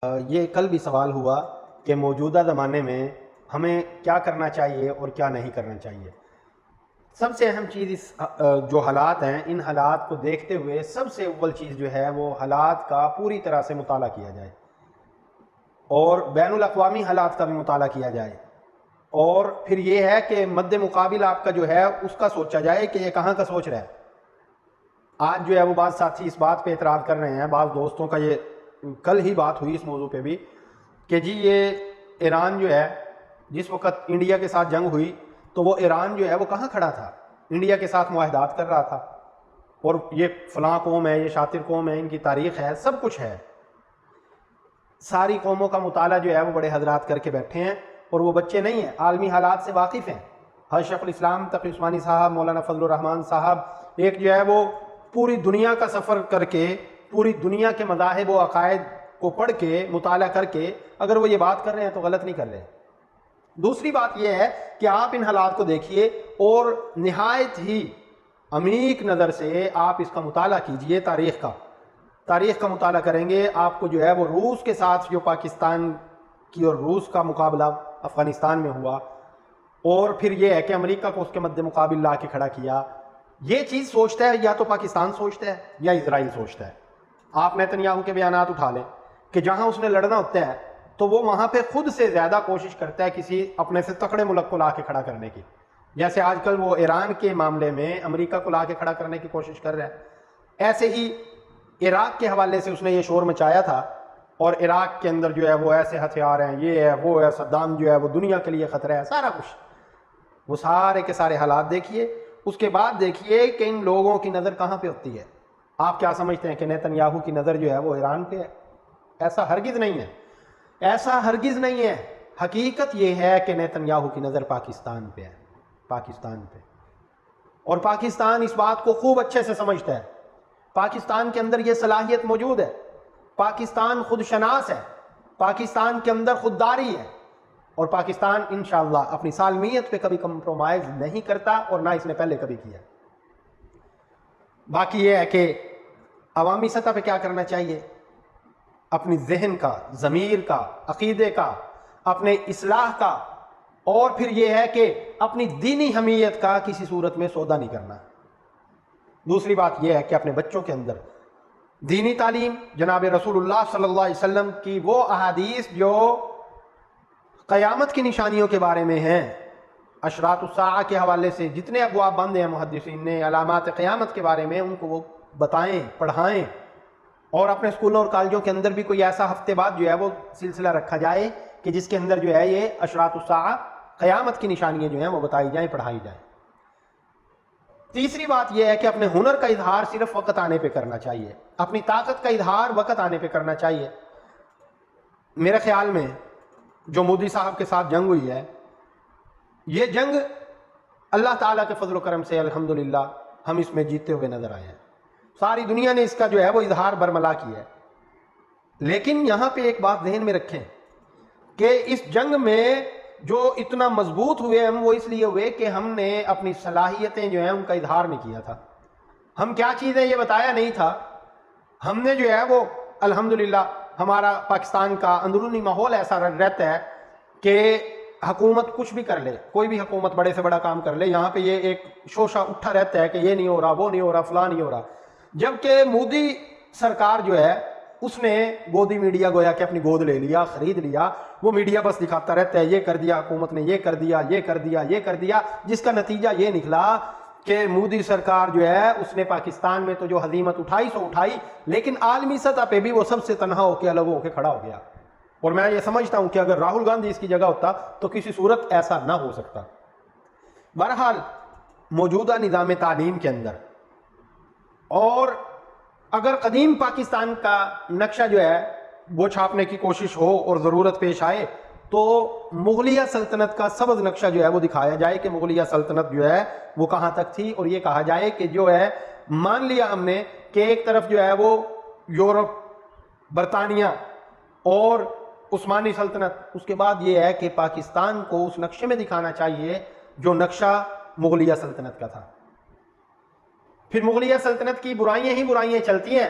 یہ کل بھی سوال ہوا کہ موجودہ زمانے میں ہمیں کیا کرنا چاہیے اور کیا نہیں کرنا چاہیے۔ سب سے اہم چیز اس جو حالات ہیں، ان حالات کو دیکھتے ہوئے سب سے اول چیز جو ہے وہ حالات کا پوری طرح سے مطالعہ کیا جائے، اور بین الاقوامی حالات کا بھی مطالعہ کیا جائے، اور پھر یہ ہے کہ مد مقابل آپ کا جو ہے اس کا سوچا جائے کہ یہ کہاں کا سوچ رہا ہے۔ آج جو ہے وہ بعض ساتھی اس بات پہ اعتراض کر رہے ہیں، بعض دوستوں کا یہ کل ہی بات ہوئی اس موضوع پہ بھی کہ جی یہ ایران جو ہے، جس وقت انڈیا کے ساتھ جنگ ہوئی تو وہ ایران جو ہے وہ کہاں کھڑا تھا؟ انڈیا کے ساتھ معاہدات کر رہا تھا، اور یہ فلاں قوم ہے، یہ شاطر قوم ہے، ان کی تاریخ ہے، سب کچھ ہے۔ ساری قوموں کا مطالعہ جو ہے وہ بڑے حضرات کر کے بیٹھے ہیں، اور وہ بچے نہیں ہیں، عالمی حالات سے واقف ہیں۔ حضرت شیخ الاسلام تقی عثمانی صاحب، مولانا فضل الرحمان صاحب، ایک جو ہے وہ پوری دنیا کا سفر کر کے، پوری دنیا کے مذاہب و عقائد کو پڑھ کے، مطالعہ کر کے اگر وہ یہ بات کر رہے ہیں تو غلط نہیں کر رہے۔ دوسری بات یہ ہے کہ آپ ان حالات کو دیکھیے اور نہایت ہی عمیق نظر سے آپ اس کا مطالعہ کیجئے۔ تاریخ کا مطالعہ کریں گے آپ کو جو ہے وہ روس کے ساتھ جو پاکستان کی اور روس کا مقابلہ افغانستان میں ہوا، اور پھر یہ ہے کہ امریکہ کو اس کے مد مقابل لا کے کھڑا کیا، یہ چیز سوچتا ہے یا تو پاکستان سوچتا ہے یا اسرائیل سوچتا ہے۔ آپ نیتنیاہو کے بیانات اٹھا لیں کہ جہاں اس نے لڑنا ہوتا ہے تو وہ وہاں پہ خود سے زیادہ کوشش کرتا ہے کسی اپنے سے تکڑے ملک کو لا کے کھڑا کرنے کی، جیسے آج کل وہ ایران کے معاملے میں امریکہ کو لا کے کھڑا کرنے کی کوشش کر رہا ہے۔ ایسے ہی عراق کے حوالے سے اس نے یہ شور مچایا تھا، اور عراق کے اندر جو ہے وہ ایسے ہتھیار ہیں، یہ ہے وہ ہے، صدام جو ہے وہ دنیا کے لیے خطرہ ہے، سارا کچھ۔ وہ سارے کے سارے حالات دیکھیے، اس کے بعد دیکھیے کہ ان لوگوں کی نظر کہاں پہ ہوتی ہے۔ آپ کیا سمجھتے ہیں کہ نیتنیاہو کی نظر جو ہے وہ ایران پہ ہے؟ ایسا ہرگز نہیں ہے، ایسا ہرگز نہیں ہے۔ حقیقت یہ ہے کہ نیتنیاہو کی نظر پاکستان پہ ہے، پاکستان پہ، اور پاکستان اس بات کو خوب اچھے سے سمجھتا ہے۔ پاکستان کے اندر یہ صلاحیت موجود ہے، پاکستان خود شناس ہے، پاکستان کے اندر خودداری ہے، اور پاکستان انشاءاللہ اپنی سالمیت پہ کبھی کمپرومائز نہیں کرتا، اور نہ اس نے پہلے کبھی کیا۔ باقی یہ ہے کہ عوامی سطح پہ کیا کرنا چاہیے؟ اپنی ذہن کا، ضمیر کا، عقیدے کا، اپنے اصلاح کا، اور پھر یہ ہے کہ اپنی دینی حمیت کا کسی صورت میں سودا نہیں کرنا۔ دوسری بات یہ ہے کہ اپنے بچوں کے اندر دینی تعلیم، جناب رسول اللہ صلی اللہ علیہ وسلم کی وہ احادیث جو قیامت کی نشانیوں کے بارے میں ہیں، اشراط الساعہ کے حوالے سے جتنے ابواب بند ہیں محدثین نے علامات قیامت کے بارے میں، ان کو وہ بتائیں، پڑھائیں، اور اپنے اسکولوں اور کالجوں کے اندر بھی کوئی ایسا ہفتے بعد جو ہے وہ سلسلہ رکھا جائے کہ جس کے اندر جو ہے یہ اشراط الساعہ، قیامت کی نشانیاں جو ہیں وہ بتائی جائیں، پڑھائی جائیں۔ تیسری بات یہ ہے کہ اپنے ہنر کا اظہار صرف وقت آنے پہ کرنا چاہیے، اپنی طاقت کا اظہار وقت آنے پہ کرنا چاہیے۔ میرے خیال میں جو مودی صاحب کے ساتھ جنگ ہوئی ہے، یہ جنگ اللہ تعالیٰ کے فضل و کرم سے الحمدللہ ہم اس میں جیتے ہوئے نظر آئے ہیں، ساری دنیا نے اس کا جو ہے وہ اظہار برملا کیا ہے۔ لیکن یہاں پہ ایک بات ذہن میں رکھیں کہ اس جنگ میں جو اتنا مضبوط ہوئے ہم، وہ اس لیے ہوئے کہ ہم نے اپنی صلاحیتیں جو ہیں ان کا اظہار نہیں کیا تھا، ہم کیا چیزیں یہ بتایا نہیں تھا۔ ہم نے جو ہے وہ الحمدللہ، ہمارا پاکستان کا اندرونی ماحول ایسا رہتا ہے کہ حکومت کچھ بھی کر لے، کوئی بھی حکومت بڑے سے بڑا کام کر لے، یہاں پہ یہ ایک شوشہ اٹھا رہتا ہے کہ یہ نہیں ہو رہا، وہ نہیں ہو رہا، فلاں نہیں ہو رہا۔ جبکہ مودی سرکار جو ہے اس نے گودی میڈیا گویا کہ اپنی گود لے لیا، خرید لیا، وہ میڈیا بس دکھاتا رہتا ہے یہ کر دیا حکومت نے، یہ کر دیا، یہ کر دیا، یہ کر دیا، جس کا نتیجہ یہ نکلا کہ مودی سرکار جو ہے اس نے پاکستان میں تو جو ہزیمت اٹھائی سو اٹھائی، لیکن عالمی سطح پہ بھی وہ سب سے تنہا ہو کے الگ ہو کے کھڑا ہو گیا۔ اور میں یہ سمجھتا ہوں کہ اگر راہل گاندھی اس کی جگہ ہوتا تو کسی صورت ایسا نہ ہو سکتا۔ بہرحال موجودہ نظام تعلیم کے اندر، اور اگر قدیم پاکستان کا نقشہ جو ہے وہ چھاپنے کی کوشش ہو اور ضرورت پیش آئے تو مغلیہ سلطنت کا سبز نقشہ جو ہے وہ دکھایا جائے کہ مغلیہ سلطنت جو ہے وہ کہاں تک تھی، اور یہ کہا جائے کہ جو ہے مان لیا ہم نے کہ ایک طرف جو ہے وہ یورپ، برطانیہ اور عثمانی سلطنت، اس کے بعد یہ ہے کہ پاکستان کو اس نقشے میں دکھانا چاہیے جو نقشہ مغلیہ سلطنت کا تھا۔ پھر مغلیہ سلطنت کی برائیاں ہی برائیاں چلتی ہیں،